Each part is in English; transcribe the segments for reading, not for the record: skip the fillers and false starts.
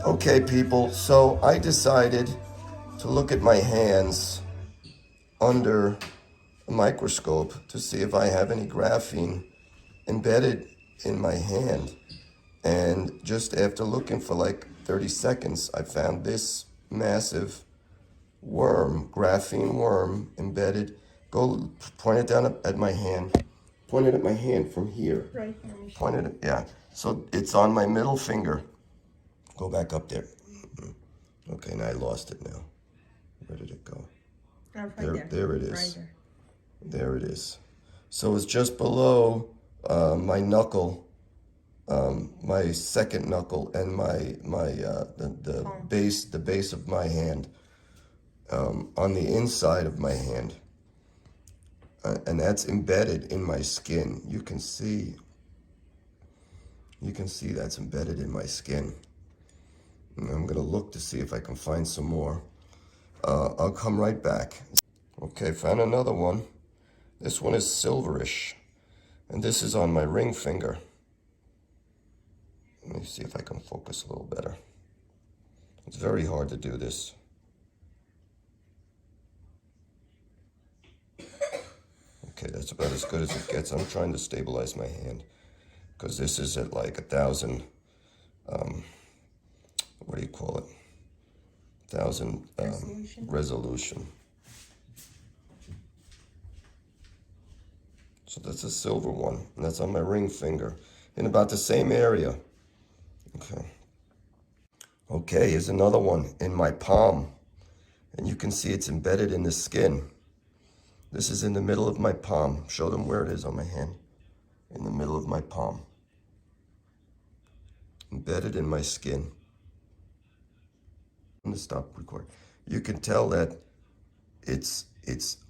Okay, people, so I decided to look at my hands under a microscope to see if I have any graphene embedded in my hand. And just after looking for like 30 seconds, I found this massive worm, graphene worm embedded. Go point it down at my hand. Point it at my hand from here. Right here. Point it, yeah. So it's on my middle finger. Go back up there. Okay, now I lost it now. Where did it go? Right There it is. Right there. There it is. So it's just below my knuckle, my second knuckle, and the base of my hand, on the inside of my hand, and that's embedded in my skin. You can see that's embedded in my skin. And I'm gonna look to see if I can find some more. I'll come right back. Okay, found another one. This one is silverish, and this is on my ring finger. Let me see if I can focus a little better. It's very hard to do this. Okay, that's about as good as it gets. I'm trying to stabilize my hand because this is at like 1,000, what do you call it? 1,000 resolution. So that's a silver one, and that's on my ring finger in about the same area. Okay, here's another one in my palm, and you can see it's embedded in the skin. This is in the middle of my palm. Show them where it is on my hand. In the middle of my palm. Embedded in my skin. I'm gonna stop recording. You can tell that it's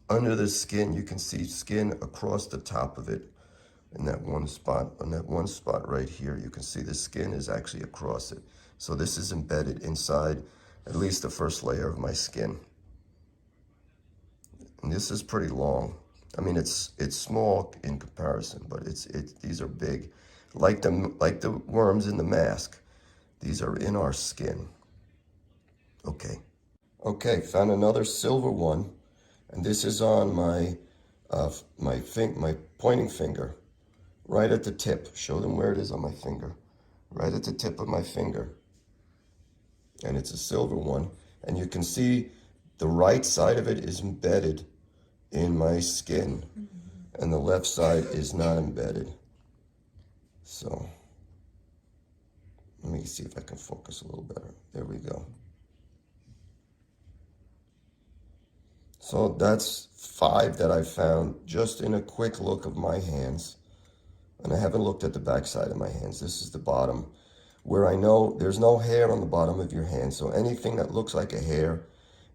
under the skin. You can see skin across the top of it in that one spot. On that one spot right here, you can see the skin is actually across it. So this is embedded inside at least the first layer of my skin. And this is pretty long. I mean, it's small in comparison, but these are big. Like the worms in the mask, these are in our skin. Okay, found another silver one, and this is on my pointing finger, right at the tip. Show them where it is on my finger, right at the tip of my finger. And it's a silver one, and you can see the right side of it is embedded in my skin, and the left side is not embedded. So let me see if I can focus a little better. There we go. So that's 5 that I found just in a quick look of my hands. And I haven't looked at the back side of my hands. This is the bottom, where I know there's no hair on the bottom of your hand. So anything that looks like a hair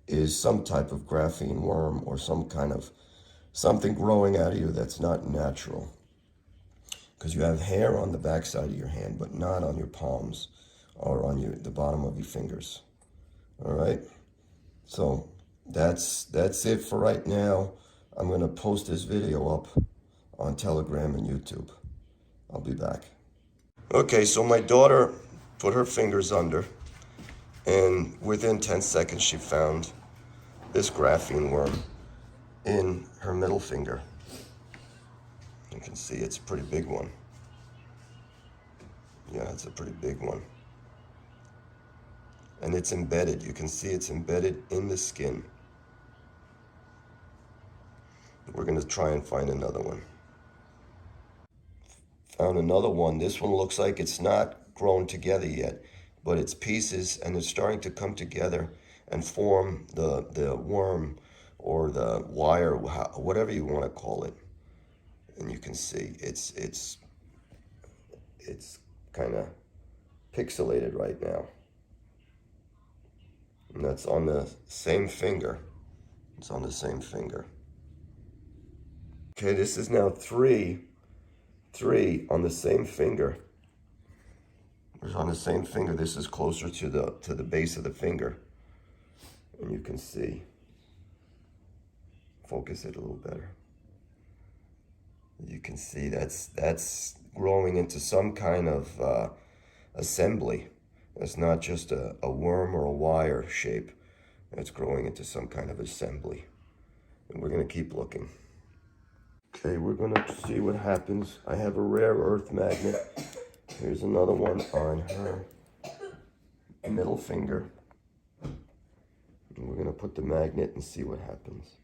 is some type of graphene worm or some kind of something growing out of you that's not natural. Because you have hair on the back side of your hand, but not on your palms or on the bottom of your fingers. All right? So that's it for right now. I'm going to post this video up on Telegram and YouTube. I'll be back. Okay, so my daughter put her fingers under, and within 10 seconds she found this graphene worm in her middle finger. You can see it's a pretty big one. Yeah, it's a pretty big one. And it's embedded. You can see it's embedded in the skin. We're going to try and find another one. Found another one. This one looks like it's not grown together yet, but it's pieces, and it's starting to come together and form the worm or the wire, whatever you want to call it. And you can see it's kind of pixelated right now. And that's on the same finger. It's on the same finger. Okay, this is now three on the same finger. It's on the same finger. This is closer to the base of the finger. And you can see. Focus it a little better. You can see that's growing into some kind of assembly. It's not just a worm or a wire shape. It's growing into some kind of assembly. And we're going to keep looking. Okay, we're going to see what happens. I have a rare earth magnet. Here's another one on her middle finger. And we're going to put the magnet and see what happens.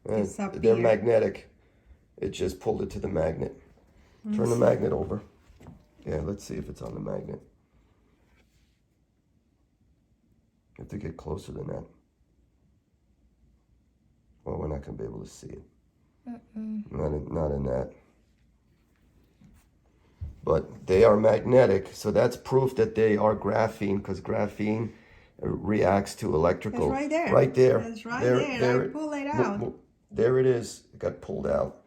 And they're magnetic. It just pulled it to the magnet. Turn the magnet over. Yeah, let's see if it's on the magnet. You have to get closer than that. Well, we're not going to be able to see it. Not in that. But they are magnetic, so that's proof that they are graphene, because graphene reacts to electrical. It's right there. Right there. It's right there. I pull it out. There it is. It got pulled out.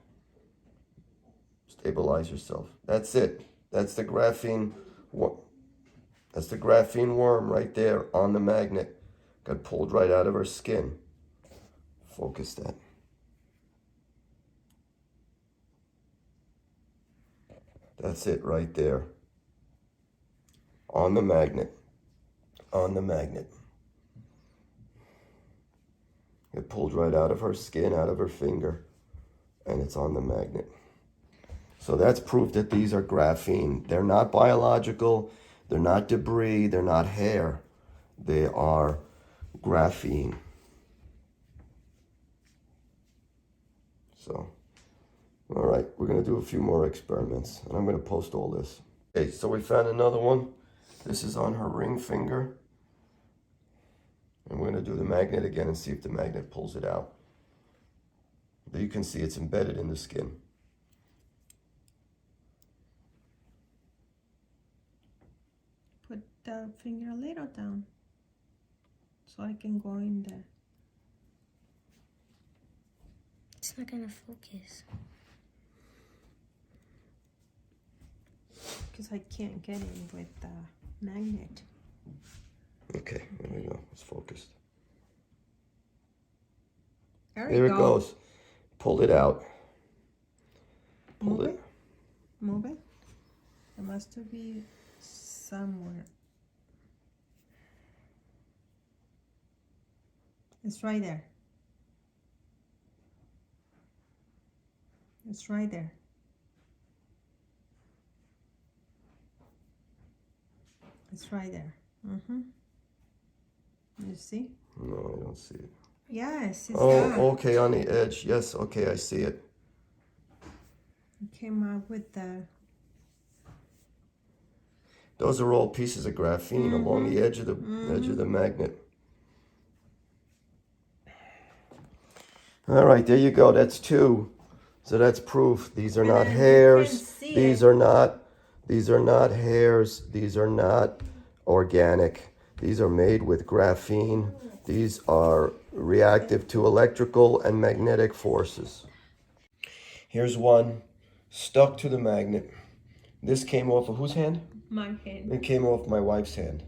Stabilize yourself. That's it. That's the graphene. That's the graphene worm right there on the magnet. Got pulled right out of her skin. Focus that. That's it right there. On the magnet. On the magnet. It pulled right out of her skin, out of her finger, and it's on the magnet. So that's proof that these are graphene. They're not biological, they're not debris, they're not hair. They are graphene. So, all right, we're going to do a few more experiments, and I'm going to post all this. Okay, so we found another one. This is on her ring finger. And we're going to do the magnet again and see if the magnet pulls it out. But you can see it's embedded in the skin. Put the finger a little down so I can go in there. It's not gonna focus. Because I can't get in with the magnet. Okay, there we go. It's focused. There it goes. Pulled it out. Move it. Move it. It must be somewhere. It's right there. It's right there. It's right there. You see? No, I don't see it. Yes, it's okay, on the edge. Yes, okay, I see it. It came out with the... Those are all pieces of graphene along the edge of the magnet. All right, there you go. That's two. So that's proof. These are not hairs. These are not hairs. These are not organic. These are made with graphene. These are reactive to electrical and magnetic forces. Here's one stuck to the magnet. This came off of whose hand? My hand. It came off my wife's hand.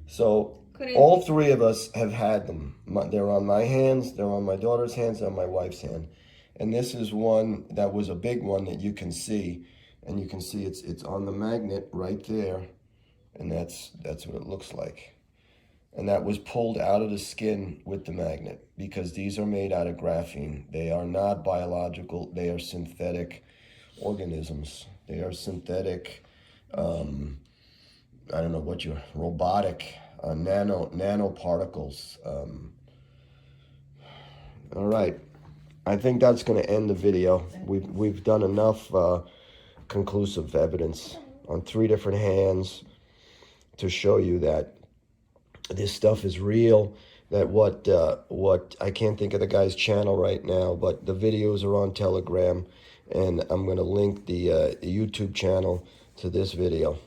So all three of us have had them. They're on my hands, they're on my daughter's hands, and on my wife's hand. And this is one that was a big one that you can see. And you can see it's on the magnet right there. And that's what it looks like. And that was pulled out of the skin with the magnet, because these are made out of graphene. They are not biological, they are synthetic organisms. They are synthetic, I don't know what robotic, nanoparticles. All right, I think that's going to end the video. We've done enough conclusive evidence on 3 different hands to show you that this stuff is real. That what I can't think of the guy's channel right now, but the videos are on Telegram, and I'm going to link the YouTube channel to this video.